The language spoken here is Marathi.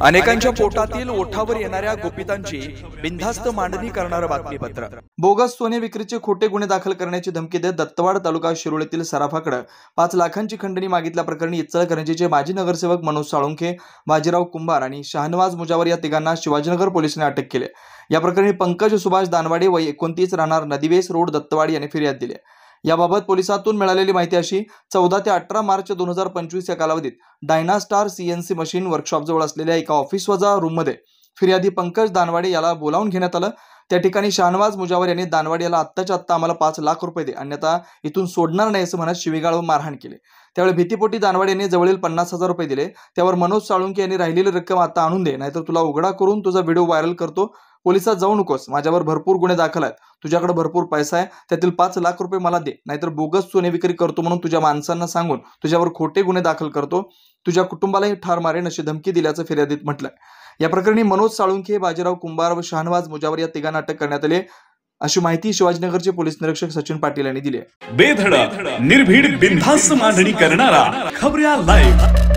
अनेकांच्या पोटातील ओठावर येणाऱ्या गुपितांची बिनधास्त मांडणी करणारं बातमीपत्र। बोगस सोने विक्रीचे खोटे गुन्हे दाखल करण्याची धमकी देत दत्तवाड तालुका शिरोळीतील सराफाकडे 5 लाखांची खंडणी मागितल्या प्रकरणी इचलकरंजीचे माजी नगरसेवक मनोज साळुंखे, बाजीराव कुंभार आणि शाहनवाज मुजावर या तिघांना शिवाजीनगर पोलिसांनी अटक केली। या प्रकरणी पंकज सुभाष दानवाडे वय 29 राहणार नदीवेस रोड दत्तवाड यांनी फिर्याद दिली। याबाबत पोलिसांतून मिळालेली माहिती अशी 14 ते 18 मार्च 2025 या कालावधीत डायनास्टार CNC मशीन वर्कशॉप जवळ असलेल्या एका ऑफिस वजा रूममध्ये फिर्यादी पंकज दानवाडे याला बोलावून घेण्यात आलं। त्या ठिकाणी शाहनवाज मुजावर यांनी दानवाडे याला आत्ताच्या आत्ता आम्हाला 5 लाख रुपये दे अन्यथा इथून सोडणार नाही असं म्हणत शिवीगाळ व मारहाण केली। त्यावेळी भीतीपोटी दानवाडे यांनी जवळील 50,000 रुपये दिले। त्यावर मनोज साळुंखे यांनी राहिलेली रक्कम आता आणून दे नाहीतर तुला उघडा करून तुझा व्हिडिओ व्हायरल करतो, पोलिसात जाऊ नकोस, माझ्यावर भरपूर गुन्हे दाखल आहेत, तुझ्याकडे भरपूर पैसा आहे, त्यातील 5 लाख रुपये मला दे नाहीतर बोगस सोने विक्री करतो म्हणून तुझ्या माणसांना सांगून तुझ्यावर खोटे गुन्हे दाखल करतो, तुझ्या कुटुंबालाही ठार मारेन अशी धमकी दिल्याचं फिर्यादीत म्हटलंय। या प्रकरणी मनोज साळुंखे, बाजीराव कुंभार व शाहनवाज मुजावर या तिघांना अटक करण्यात आली अशी माहिती शिवाजीनगरचे पोलीस निरीक्षक सचिन पाटील यांनी दिली आहे। बेधडक निर्भीड बिनधास्त मांडणी करणारा खबऱ्या लाईव्ह।